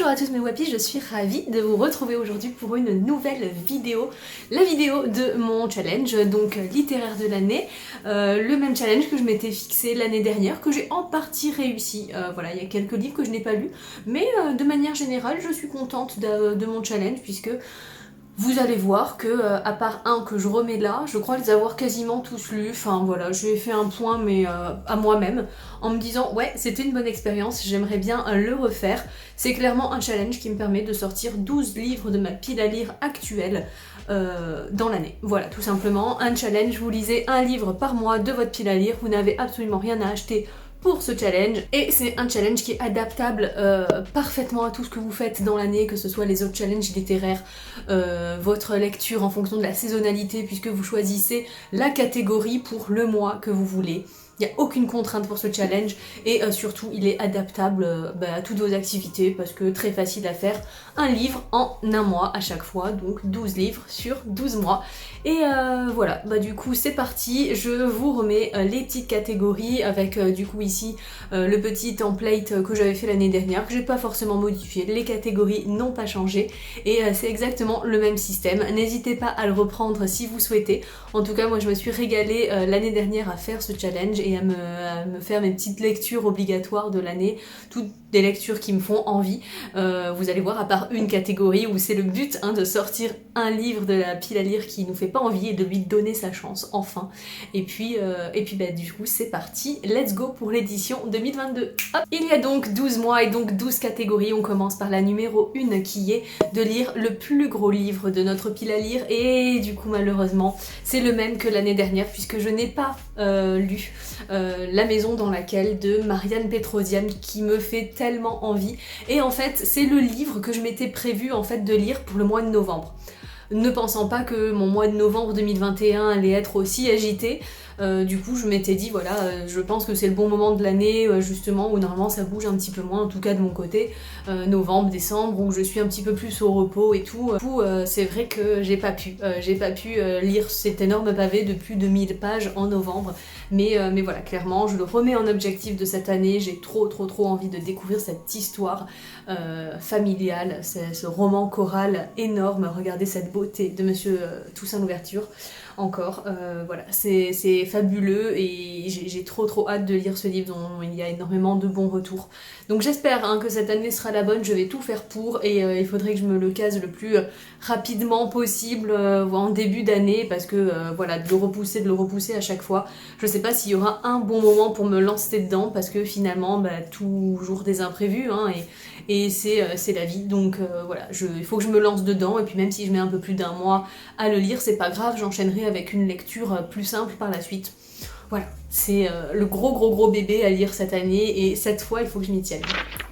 Bonjour à tous mes wapis, je suis ravie de vous retrouver aujourd'hui pour une nouvelle vidéo, la vidéo de mon challenge, donc littéraire de l'année, le même challenge que je m'étais fixé l'année dernière, que j'ai en partie réussi. Voilà, il y a quelques livres que je n'ai pas lus, mais de manière générale, je suis contente de mon challenge puisque vous allez voir que, à part un que je remets là, je crois les avoir quasiment tous lus. Enfin voilà, j'ai fait un point mais à moi-même, en me disant ouais, c'était une bonne expérience, j'aimerais bien le refaire. C'est clairement un challenge qui me permet de sortir 12 livres de ma pile à lire actuelle dans l'année. Voilà, tout simplement, un challenge, vous lisez un livre par mois de votre pile à lire, vous n'avez absolument rien à acheter pour ce challenge, et c'est un challenge qui est adaptable parfaitement à tout ce que vous faites dans l'année, que ce soit les autres challenges littéraires, votre lecture en fonction de la saisonnalité puisque vous choisissez la catégorie pour le mois que vous voulez. Il n'y a aucune contrainte pour ce challenge et surtout il est adaptable à toutes vos activités parce que très facile à faire, un livre en un mois à chaque fois, donc 12 livres sur 12 mois. Et voilà, du coup c'est parti, je vous remets les petites catégories avec du coup ici le petit template que j'avais fait l'année dernière, que j'ai pas forcément modifié, les catégories n'ont pas changé et c'est exactement le même système. N'hésitez pas à le reprendre si vous souhaitez. En tout cas moi je me suis régalée l'année dernière à faire ce challenge et à me faire mes petites lectures obligatoires de l'année, toutes des lectures qui me font envie. Vous allez voir, à part une catégorie où c'est le but de sortir un livre de la pile à lire qui nous fait pas envie et de lui donner sa chance, enfin. Et puis du coup c'est parti, let's go pour l'édition 2022. Hop. Il y a donc 12 mois et donc 12 catégories. On commence par la numéro 1 qui est de lire le plus gros livre de notre pile à lire, et du coup malheureusement c'est le même que l'année dernière puisque je n'ai pas lu La maison dans laquelle de Marianne Petrosian, qui me fait tellement envie. Et en fait c'est le livre que je m'étais prévu en fait de lire pour le mois de novembre, ne pensant pas que mon mois de novembre 2021 allait être aussi agité. Du coup je m'étais dit voilà, je pense que c'est le bon moment de l'année justement où normalement ça bouge un petit peu moins, en tout cas de mon côté, novembre, décembre, où je suis un petit peu plus au repos et tout. Du coup c'est vrai que j'ai pas pu lire cet énorme pavé de plus de 1000 pages en novembre, mais voilà, clairement je le remets en objectif de cette année. J'ai trop envie de découvrir cette histoire familiale, ce roman choral énorme. Regardez cette beauté de Monsieur Toussaint Louverture. Encore, voilà, c'est fabuleux et j'ai trop hâte de lire ce livre dont il y a énormément de bons retours. Donc j'espère que cette année sera la bonne, je vais tout faire pour, et il faudrait que je me le case le plus rapidement possible en début d'année, parce que voilà, de le repousser à chaque fois. Je sais pas s'il y aura un bon moment pour me lancer dedans, parce que finalement toujours des imprévus et c'est la vie, donc voilà, il faut que je me lance dedans, et puis même si je mets un peu plus d'un mois à le lire, c'est pas grave, j'enchaînerai avec une lecture plus simple par la suite. Voilà, c'est le gros bébé à lire cette année, et cette fois il faut que je m'y tienne.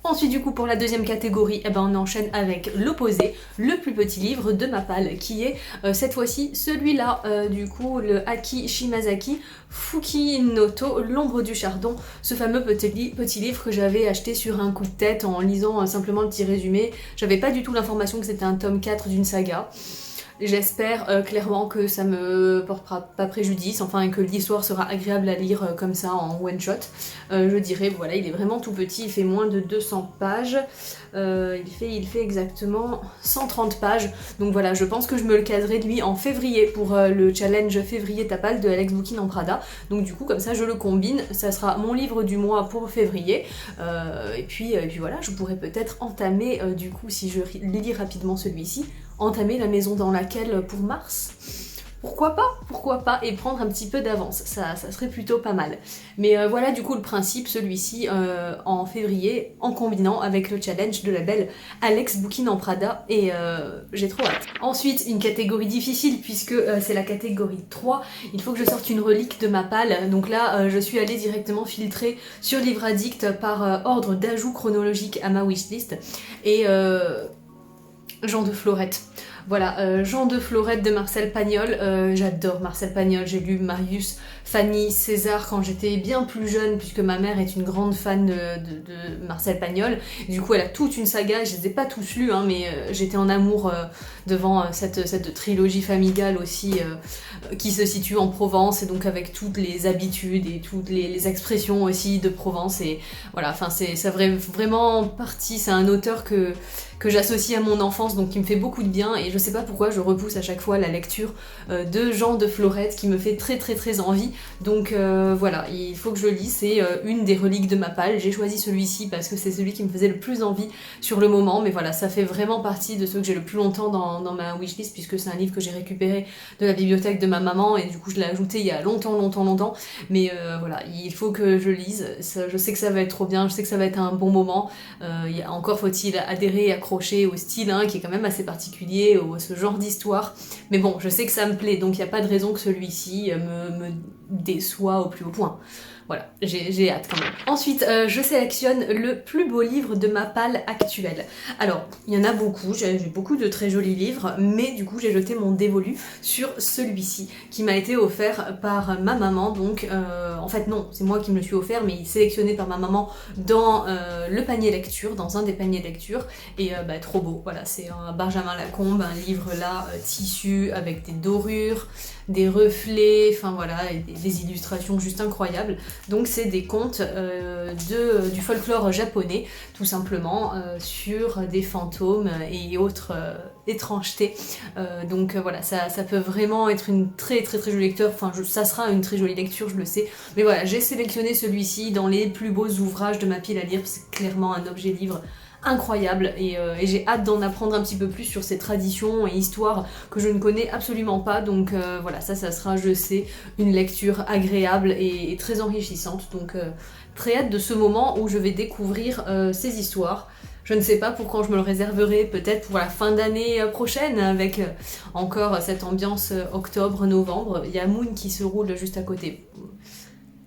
Ensuite du coup pour la deuxième catégorie, on enchaîne avec l'opposé, le plus petit livre de ma palle, qui est cette fois-ci celui-là, du coup le Aki Shimazaki Fukinoto, l'ombre du chardon, ce fameux petit livre que j'avais acheté sur un coup de tête en lisant simplement le petit résumé. J'avais pas du tout l'information que c'était un tome 4 d'une saga. J'espère clairement que ça me portera pas préjudice, enfin, et que l'histoire sera agréable à lire comme ça en one shot. Je dirais, voilà, il est vraiment tout petit, il fait moins de 200 pages, il fait exactement 130 pages, donc voilà, je pense que je me le caserai lui en février pour le challenge février Tapal de Alex Bouquin en Prada. Donc du coup comme ça je le combine, ça sera mon livre du mois pour février, et puis voilà, je pourrais peut-être entamer du coup, si je lis rapidement celui-ci, entamer La maison dans laquelle pour mars. Pourquoi pas, et prendre un petit peu d'avance, ça serait plutôt pas mal. Mais voilà du coup le principe, celui-ci en février, en combinant avec le challenge de la belle Alex Bouquin en Prada, et j'ai trop hâte. Ensuite, une catégorie difficile puisque c'est la catégorie 3, il faut que je sorte une relique de ma palle, donc là je suis allée directement filtrer sur Livre Addict par ordre d'ajout chronologique à ma wishlist, et Jean de Florette. Voilà, Jean de Florette de Marcel Pagnol, j'adore Marcel Pagnol, j'ai lu Marius, Fanny, César quand j'étais bien plus jeune, puisque ma mère est une grande fan de Marcel Pagnol. Du coup, elle a toute une saga, je les ai pas tous lus, hein, mais j'étais en amour devant cette trilogie familiale aussi, qui se situe en Provence, et donc avec toutes les habitudes et toutes les expressions aussi de Provence. Et voilà, enfin, ça vraiment partie, c'est un auteur que j'associe à mon enfance, donc qui me fait beaucoup de bien, et je sais pas pourquoi je repousse à chaque fois la lecture de Jean de Florette, qui me fait très envie. Donc voilà, il faut que je le lise, c'est une des reliques de ma palle. J'ai choisi celui-ci parce que c'est celui qui me faisait le plus envie sur le moment, mais voilà, ça fait vraiment partie de ceux que j'ai le plus longtemps dans ma wishlist, puisque c'est un livre que j'ai récupéré de la bibliothèque de ma maman, et du coup je l'ai ajouté il y a longtemps, mais voilà, il faut que je lise. Je sais que ça va être trop bien, je sais que ça va être un bon moment. Encore faut-il adhérer et accrocher au style, hein, qui est quand même assez particulier, ce genre d'histoire, mais bon, je sais que ça me plaît, donc il n'y a pas de raison que celui-ci me déçoit au plus haut point. Voilà, j'ai hâte quand même. Ensuite, je sélectionne le plus beau livre de ma palle actuelle. Alors, il y en a beaucoup, j'ai beaucoup de très jolis livres, mais du coup j'ai jeté mon dévolu sur celui-ci, qui m'a été offert par ma maman, donc en fait non, c'est moi qui me le suis offert, mais il est sélectionné par ma maman dans le panier lecture, dans un des paniers lecture, et bah, trop beau, voilà, c'est un Benjamin Lacombe, un livre là, tissu, avec des dorures, des reflets, enfin voilà, et des illustrations juste incroyables. Donc c'est des contes du folklore japonais, tout simplement, sur des fantômes et autres étrangetés. Donc voilà, ça peut vraiment être une très jolie lecture, enfin ça sera une très jolie lecture, je le sais. Mais voilà, j'ai sélectionné celui-ci dans les plus beaux ouvrages de ma pile à lire, c'est clairement un objet livre incroyable, et j'ai hâte d'en apprendre un petit peu plus sur ces traditions et histoires que je ne connais absolument pas, donc voilà, ça sera, je sais, une lecture agréable et très enrichissante, donc très hâte de ce moment où je vais découvrir ces histoires. Je ne sais pas pour quand je me le réserverai, peut-être pour la fin d'année prochaine, avec encore cette ambiance octobre-novembre. Il y a Moon qui se roule juste à côté.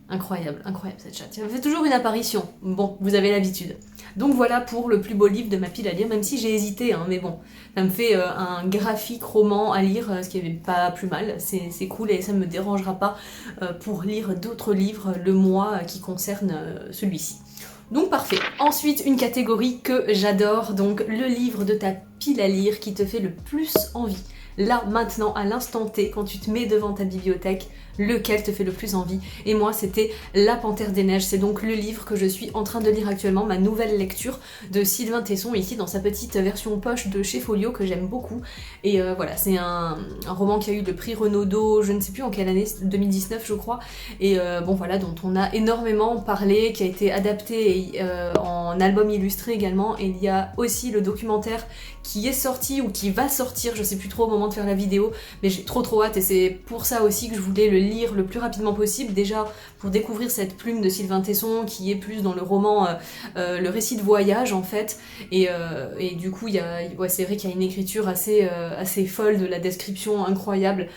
Incroyable cette chatte. Elle fait toujours une apparition. Bon, vous avez l'habitude. Donc voilà pour le plus beau livre de ma pile à lire, même si j'ai hésité, hein, mais bon, ça me fait un graphique roman à lire, ce qui est pas plus mal, c'est cool, et ça ne me dérangera pas pour lire d'autres livres le mois qui concerne celui-ci. Donc parfait. Ensuite, une catégorie que j'adore, donc le livre de ta pile à lire qui te fait le plus envie. Là, maintenant, à l'instant T, quand tu te mets devant ta bibliothèque, lequel te fait le plus envie? Et moi, c'était La Panthère des Neiges. C'est donc le livre que je suis en train de lire actuellement, ma nouvelle lecture de Sylvain Tesson, ici dans sa petite version poche de chez Folio, que j'aime beaucoup. Et voilà, c'est un roman qui a eu le prix Renaudot, je ne sais plus en quelle année, 2019 je crois, et bon voilà, dont on a énormément parlé, qui a été adapté en album illustré également, et il y a aussi le documentaire qui est sorti ou qui va sortir, je sais plus trop au moment de faire la vidéo, mais j'ai trop hâte, et c'est pour ça aussi que je voulais le lire le plus rapidement possible, déjà pour découvrir cette plume de Sylvain Tesson qui est plus dans le roman, le récit de voyage en fait, et du coup c'est vrai qu'il y a une écriture assez folle, de la description incroyable,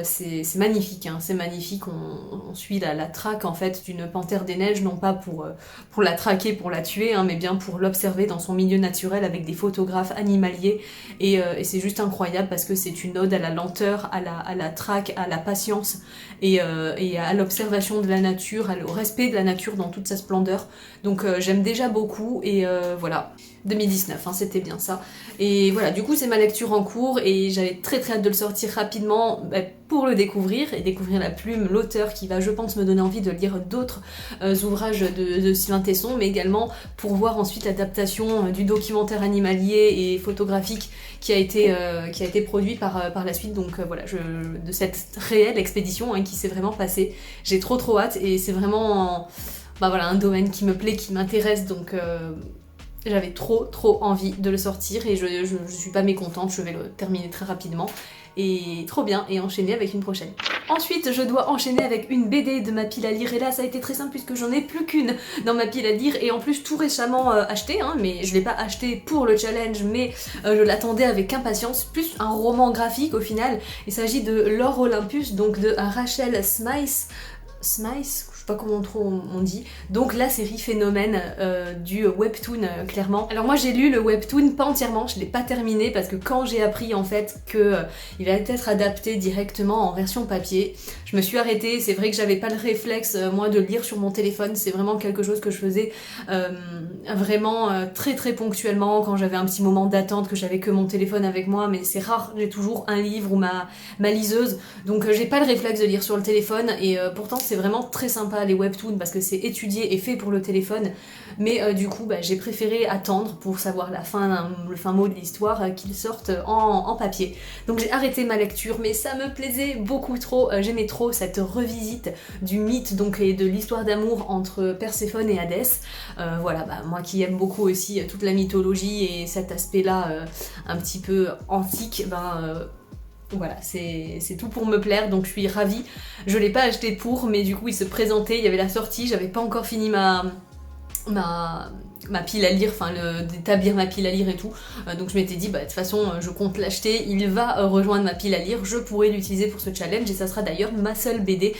c'est magnifique, hein, c'est magnifique, on suit la traque en fait d'une panthère des neiges, non pas pour la traquer, pour la tuer, hein, mais bien pour l'observer dans son milieu naturel avec des photographes animaliers, et c'est juste incroyable parce que c'est une ode à la lenteur, à la traque, à la patience, et à l'observation de la nature, au respect de la nature dans toute sa splendeur. Donc j'aime déjà beaucoup, et voilà, 2019, hein, c'était bien ça. Et voilà, du coup c'est ma lecture en cours, et j'avais très hâte de le sortir rapidement pour le découvrir, et découvrir la plume, l'auteur qui va, je pense, me donner envie de lire d'autres ouvrages de Sylvain Tesson, mais également pour voir ensuite l'adaptation du documentaire animalier et photographique qui a été produit par la suite. Donc voilà, de cette réelle expédition, hein, qui s'est vraiment passée. J'ai trop hâte, et c'est vraiment voilà, un domaine qui me plaît, qui m'intéresse, donc j'avais trop envie de le sortir, et je suis pas mécontente, je vais le terminer très rapidement. Et trop bien, et enchaîner avec une prochaine. Ensuite, je dois enchaîner avec une BD de ma pile à lire, et là ça a été très simple puisque j'en ai plus qu'une dans ma pile à lire, et en plus tout récemment achetée, hein, mais je l'ai pas acheté pour le challenge, mais je l'attendais avec impatience, plus un roman graphique au final. Il s'agit de L'Or Olympus, donc de Rachel Smythe. Smythe, je sais pas comment trop on dit, donc la série phénomène du webtoon clairement. Alors moi j'ai lu le webtoon pas entièrement, je l'ai pas terminé parce que quand j'ai appris en fait que il allait être adapté directement en version papier, je me suis arrêtée. C'est vrai que j'avais pas le réflexe moi de lire sur mon téléphone, c'est vraiment quelque chose que je faisais vraiment très très ponctuellement quand j'avais un petit moment d'attente, que j'avais que mon téléphone avec moi, mais c'est rare, j'ai toujours un livre ou ma liseuse, donc j'ai pas le réflexe de lire sur le téléphone et pourtant c'est vraiment très sympa les webtoons parce que c'est étudié et fait pour le téléphone, mais du coup j'ai préféré attendre pour savoir le fin mot de l'histoire qu'ils sortent en papier. Donc j'ai arrêté ma lecture, mais ça me plaisait beaucoup trop, j'aimais trop cette revisite du mythe donc et de l'histoire d'amour entre Perséphone et Hadès. Voilà, moi qui aime beaucoup aussi toute la mythologie et cet aspect là un petit peu antique, voilà, c'est tout pour me plaire, donc je suis ravie. Je l'ai pas acheté pour, mais du coup il se présentait, il y avait la sortie, j'avais pas encore fini ma pile à lire, enfin d'établir ma pile à lire et tout, donc je m'étais dit de toute façon je compte l'acheter, il va rejoindre ma pile à lire, je pourrai l'utiliser pour ce challenge et ça sera d'ailleurs ma seule BD,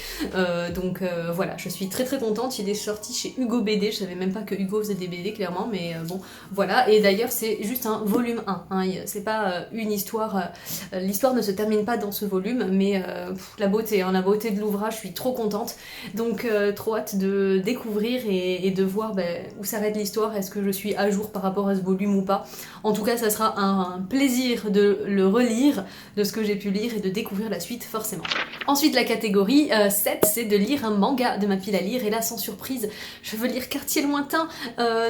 donc voilà, je suis très très contente. Il est sorti chez Hugo BD, je savais même pas que Hugo faisait des BD clairement, mais bon voilà, et d'ailleurs c'est juste un volume 1, hein, c'est pas une histoire, l'histoire ne se termine pas dans ce volume, mais la beauté de l'ouvrage, je suis trop contente, donc trop hâte de découvrir et de voir où s'arrête l'histoire. Est-ce que je suis à jour par rapport à ce volume ou pas? En tout cas ça sera un plaisir de le relire, de ce que j'ai pu lire et de découvrir la suite forcément. Ensuite la catégorie 7, c'est de lire un manga de ma pile à lire, et là sans surprise je veux lire Quartier lointain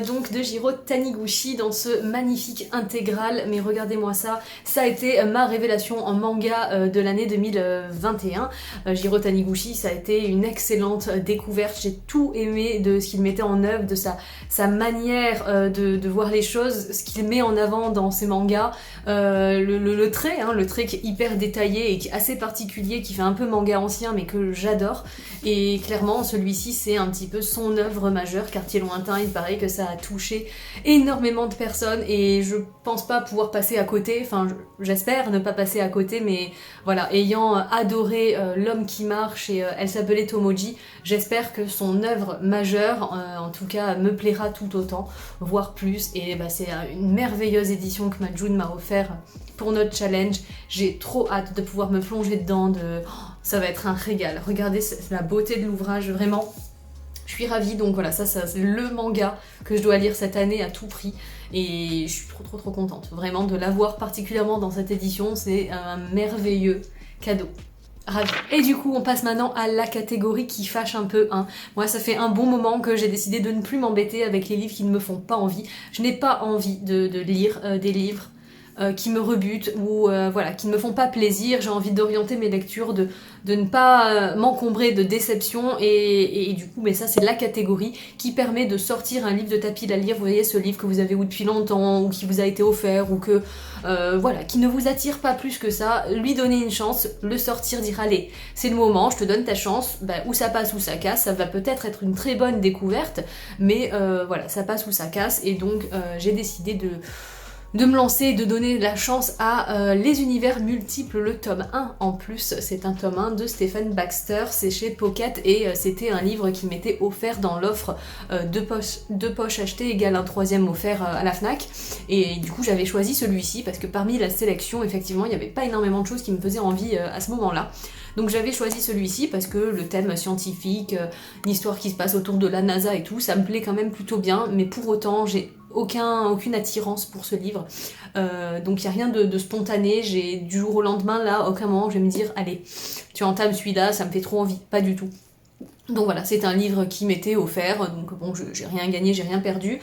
donc de Jiro Taniguchi dans ce magnifique intégral, mais regardez-moi ça, ça a été ma révélation en manga de l'année 2021. Jiro Taniguchi, ça a été une excellente découverte, j'ai tout aimé de ce qu'il mettait en œuvre, de sa manière de voir les choses, ce qu'il met en avant dans ses mangas, le trait, le trait qui est hyper détaillé et qui est assez particulier, qui fait un peu manga ancien mais que j'adore, et clairement celui-ci c'est un petit peu son œuvre majeure. Quartier lointain, il paraît que ça a touché énormément de personnes et je pense pas pouvoir passer à côté, enfin j'espère ne pas passer à côté, mais voilà, ayant adoré L'homme qui marche et Elle s'appelait Tomoji, j'espère que son œuvre majeure en tout cas me plaira tout autant, voire plus, et c'est une merveilleuse édition que Majun m'a offert pour notre challenge. J'ai trop hâte de pouvoir me plonger dedans, ça va être un régal. Regardez la beauté de l'ouvrage, vraiment je suis ravie. Donc voilà, ça c'est le manga que je dois lire cette année à tout prix et je suis trop contente vraiment de l'avoir, particulièrement dans cette édition, c'est un merveilleux cadeau. Ravie. Et du coup on passe maintenant à la catégorie qui fâche un peu, hein. Moi ça fait un bon moment que j'ai décidé de ne plus m'embêter avec les livres qui ne me font pas envie. Je n'ai pas envie de lire des livres qui me rebutent ou voilà, qui ne me font pas plaisir. J'ai envie d'orienter mes lectures, de ne pas m'encombrer de déception et du coup, mais ça c'est la catégorie qui permet de sortir un livre de ta pile à lire. Vous voyez, ce livre que vous avez eu depuis longtemps ou qui vous a été offert ou que voilà, qui ne vous attire pas plus que ça, lui donner une chance, le sortir, dire allez, c'est le moment, je te donne ta chance, ou ça passe ou ça casse. Ça va peut-être être une très bonne découverte, mais voilà, ça passe ou ça casse, et donc j'ai décidé de me lancer et de donner la chance à Les Univers Multiples, le tome 1 en plus. C'est un tome 1 de Stephen Baxter, c'est chez Pocket, et c'était un livre qui m'était offert dans l'offre deux poches achetées égale un troisième offert à la Fnac, et du coup j'avais choisi celui-ci parce que parmi la sélection effectivement il n'y avait pas énormément de choses qui me faisaient envie à ce moment-là. Donc j'avais choisi celui-ci parce que le thème scientifique, une histoire qui se passe autour de la NASA et tout, ça me plaît quand même plutôt bien, mais pour autant j'ai aucune attirance pour ce livre, donc il n'y a rien de spontané. J'ai du jour au lendemain là, à aucun moment je vais me dire allez tu entames celui-là, ça me fait trop envie, pas du tout. Donc voilà, c'est un livre qui m'était offert, donc bon, j'ai rien gagné, j'ai rien perdu,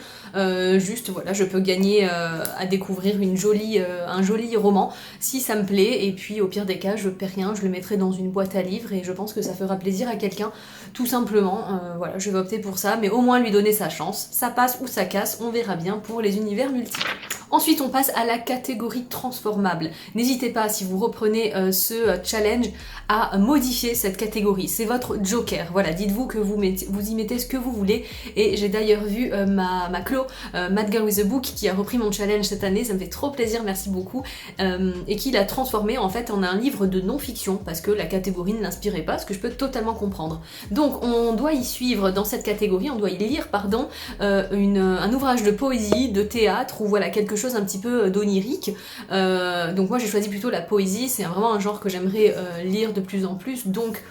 juste voilà, je peux gagner à découvrir un joli roman si ça me plaît, et puis au pire des cas, je perds rien, je le mettrai dans une boîte à livres et je pense que ça fera plaisir à quelqu'un, tout simplement. Voilà, je vais opter pour ça, mais au moins lui donner sa chance, ça passe ou ça casse, on verra bien pour Les Univers Multiples. Ensuite, on passe à la catégorie transformable. N'hésitez pas, si vous reprenez ce challenge, à modifier cette catégorie. C'est votre joker. Voilà, dites-vous que vous y mettez ce que vous voulez. Et j'ai d'ailleurs vu ma Clo, Mad Girl with a Book, qui a repris mon challenge cette année. Ça me fait trop plaisir, merci beaucoup. Et qui l'a transformé en fait en un livre de non-fiction, parce que la catégorie ne l'inspirait pas, ce que je peux totalement comprendre. Donc, on doit y suivre dans cette catégorie, on doit y lire, pardon, un ouvrage de poésie, de théâtre, ou voilà, quelque chose un petit peu d'onirique. Donc moi j'ai choisi plutôt la poésie, c'est vraiment un genre que j'aimerais lire de plus en plus, donc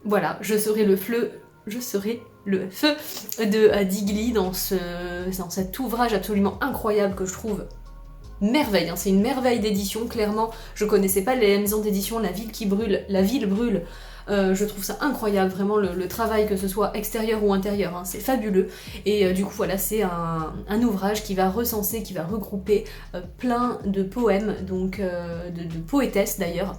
voilà, je serai le feu de Digli dans cet ouvrage absolument incroyable que je trouve merveille, hein. C'est une merveille d'édition, clairement. Je connaissais pas la maison d'édition La Ville Brûle. Je trouve ça incroyable, vraiment le travail, que ce soit extérieur ou intérieur, hein, c'est fabuleux. Et du coup voilà, c'est un ouvrage qui va recenser, qui va regrouper plein de poèmes, donc de poétesses d'ailleurs,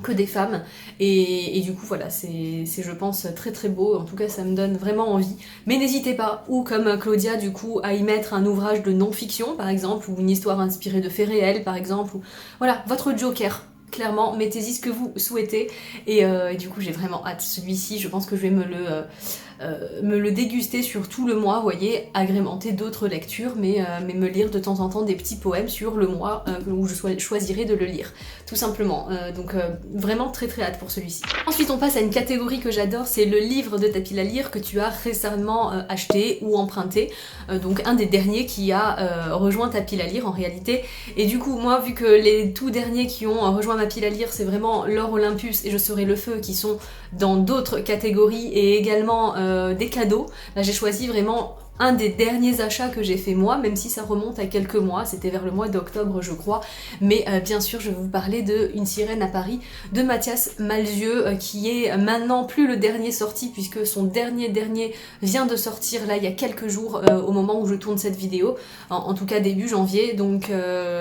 que des femmes, et du coup voilà, c'est je pense très très beau, en tout cas ça me donne vraiment envie. Mais n'hésitez pas, ou comme Claudia du coup, à y mettre un ouvrage de non-fiction par exemple, ou une histoire inspirée de faits réels par exemple, ou voilà, votre joker. Clairement, mettez-y ce que vous souhaitez, et du coup j'ai vraiment hâte. Celui-ci, je pense que je vais me le déguster sur tout le mois, vous voyez, agrémenter d'autres lectures, mais me lire de temps en temps des petits poèmes sur le mois où je choisirai de le lire, tout simplement. Donc vraiment très très hâte pour celui-ci. Ensuite on passe à une catégorie que j'adore, c'est le livre de ta pile à lire que tu as récemment acheté ou emprunté, donc un des derniers qui a rejoint ta pile à lire en réalité. Et du coup moi, vu que les tout derniers qui ont rejoint ma pile à lire, c'est vraiment L'Or Olympus et Je serai le feu, qui sont dans d'autres catégories, et également des cadeaux, là j'ai choisi vraiment un des derniers achats que j'ai fait moi, même si ça remonte à quelques mois, c'était vers le mois d'octobre je crois, mais bien sûr je vais vous parler de Une sirène à Paris de Mathias Malzieu, qui est maintenant plus le dernier sorti, puisque son dernier vient de sortir là il y a quelques jours, au moment où je tourne cette vidéo, en tout cas début janvier, donc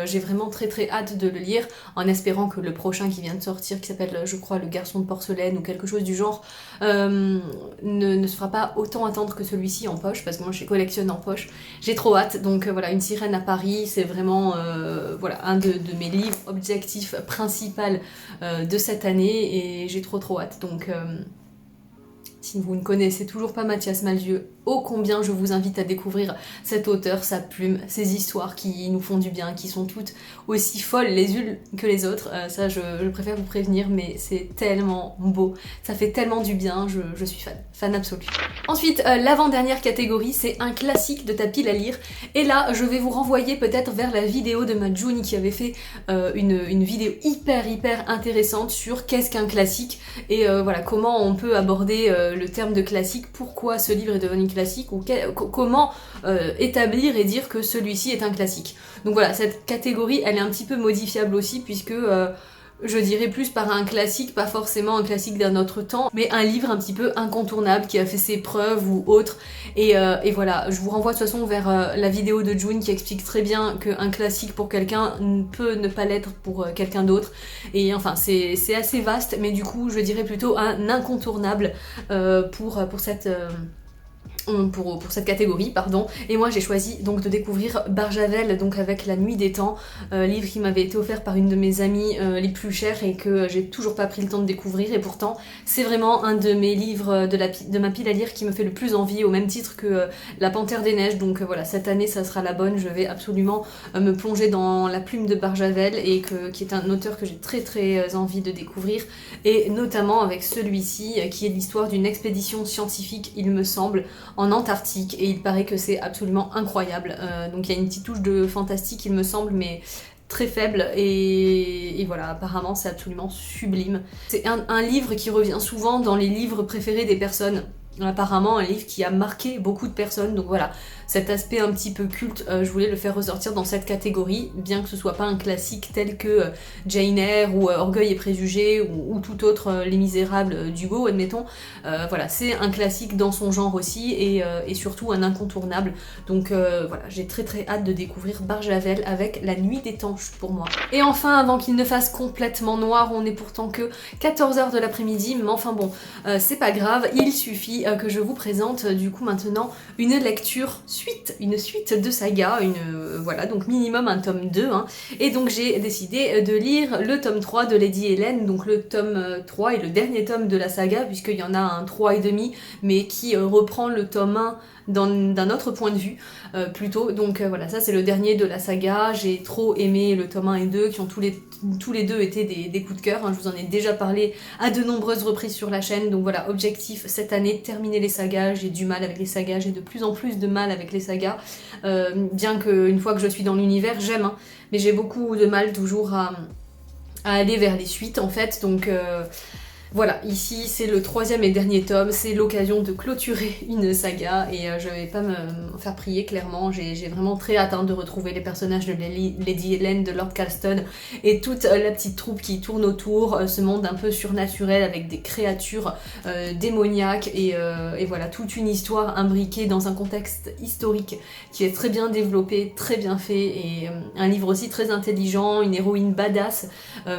j'ai vraiment très très hâte de le lire, en espérant que le prochain qui vient de sortir, qui s'appelle je crois Le Garçon de porcelaine ou quelque chose du genre, ne se fera pas autant attendre que celui-ci en poche, parce que moi je collectionne en poche. J'ai trop hâte, donc voilà, Une sirène à Paris, c'est vraiment voilà, un de mes livres objectifs principaux de cette année, et j'ai trop hâte. Donc si vous ne connaissez toujours pas Mathias Malzieu, ô combien je vous invite à découvrir cet auteur, sa plume, ses histoires qui nous font du bien, qui sont toutes aussi folles les unes que les autres. Ça je préfère vous prévenir, mais c'est tellement beau, ça fait tellement du bien, je suis fan absolue. Ensuite, l'avant-dernière catégorie, c'est un classique de ta pile à lire, et là je vais vous renvoyer peut-être vers la vidéo de ma June qui avait fait une vidéo hyper intéressante sur qu'est-ce qu'un classique, et voilà, comment on peut aborder le terme de classique, pourquoi ce livre est devenu classique, ou comment établir et dire que celui-ci est un classique. Donc voilà, cette catégorie elle est un petit peu modifiable aussi, puisque je dirais plus par un classique, pas forcément un classique d'un autre temps, mais un livre un petit peu incontournable qui a fait ses preuves ou autre. Et voilà, je vous renvoie de toute façon vers la vidéo de June qui explique très bien qu'un classique pour quelqu'un peut ne pas l'être pour quelqu'un d'autre. Et enfin, c'est assez vaste, mais du coup, je dirais plutôt un incontournable pour cette catégorie, pardon. Et moi j'ai choisi donc de découvrir Barjavel, donc avec La Nuit des Temps, livre qui m'avait été offert par une de mes amies les plus chères, et que j'ai toujours pas pris le temps de découvrir, et pourtant c'est vraiment un de mes livres de ma pile à lire qui me fait le plus envie, au même titre que La Panthère des Neiges. Donc voilà, cette année ça sera la bonne, je vais absolument me plonger dans la plume de Barjavel, et qui est un auteur que j'ai très envie de découvrir, et notamment avec celui-ci qui est l'histoire d'une expédition scientifique, il me semble, en Antarctique, et il paraît que c'est absolument incroyable. Donc il y a une petite touche de fantastique il me semble, mais très faible, et voilà, apparemment c'est absolument sublime. C'est un livre qui revient souvent dans les livres préférés des personnes. Apparemment un livre qui a marqué beaucoup de personnes, donc voilà, cet aspect un petit peu culte, je voulais le faire ressortir dans cette catégorie, bien que ce soit pas un classique tel que Jane Eyre ou Orgueil et Préjugés ou tout autre, Les Misérables d'Hugo, admettons. Voilà, c'est un classique dans son genre aussi, et surtout un incontournable. Donc voilà, j'ai très hâte de découvrir Barjavel avec La Nuit des Temps pour moi. Et enfin, avant qu'il ne fasse complètement noir, on est pourtant que 14h de l'après-midi, mais enfin bon, c'est pas grave, il suffit que je vous présente du coup maintenant une suite de saga, voilà, donc minimum un tome 2, hein. Et donc j'ai décidé de lire le tome 3 de Lady Hélène, donc le tome 3 et le dernier tome de la saga, puisqu'il y en a un 3 et demi, mais qui reprend le tome 1 d'un autre point de vue plutôt, donc voilà, ça c'est le dernier de la saga. J'ai trop aimé le tome 1 et 2 qui ont tous les deux été des coups de cœur, hein. Je vous en ai déjà parlé à de nombreuses reprises sur la chaîne, donc voilà, objectif cette année, terminer les sagas. J'ai du mal avec les sagas, j'ai de plus en plus de mal avec les sagas, bien qu'une fois que je suis dans l'univers, j'aime, hein, mais j'ai beaucoup de mal toujours à aller vers les suites en fait, donc voilà, ici c'est le 3e et dernier tome, c'est l'occasion de clôturer une saga et je vais pas me faire prier clairement, j'ai vraiment très hâte de retrouver les personnages de Lady Hélène, de Lord Calston et toute la petite troupe qui tourne autour, ce monde un peu surnaturel avec des créatures démoniaques et voilà, toute une histoire imbriquée dans un contexte historique qui est très bien développé, très bien fait et un livre aussi très intelligent, une héroïne badass,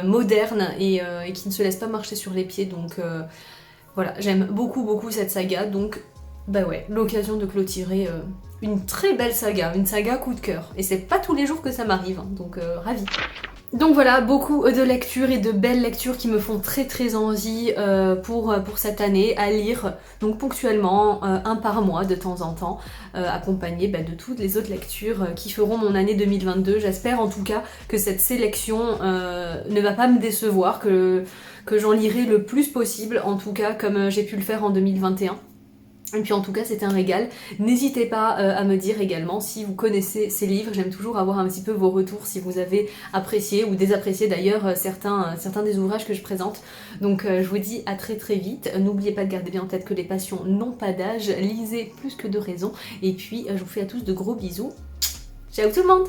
moderne et qui ne se laisse pas marcher sur les pieds. Donc voilà, j'aime beaucoup cette saga, donc bah ouais, l'occasion de clôturer une très belle saga, une saga coup de cœur. Et c'est pas tous les jours que ça m'arrive, hein, donc ravie. Donc voilà, beaucoup de lectures et de belles lectures qui me font très envie pour cette année à lire, donc ponctuellement, un par mois de temps en temps, accompagné de toutes les autres lectures qui feront mon année 2022. J'espère en tout cas que cette sélection ne va pas me décevoir, que j'en lirai le plus possible, en tout cas comme j'ai pu le faire en 2021. Et puis en tout cas c'était un régal. N'hésitez pas à me dire également si vous connaissez ces livres, j'aime toujours avoir un petit peu vos retours si vous avez apprécié ou désapprécié d'ailleurs certains des ouvrages que je présente. Donc je vous dis à très vite, n'oubliez pas de garder bien en tête que les passions n'ont pas d'âge, lisez plus que de raison, et puis je vous fais à tous de gros bisous. Ciao tout le monde!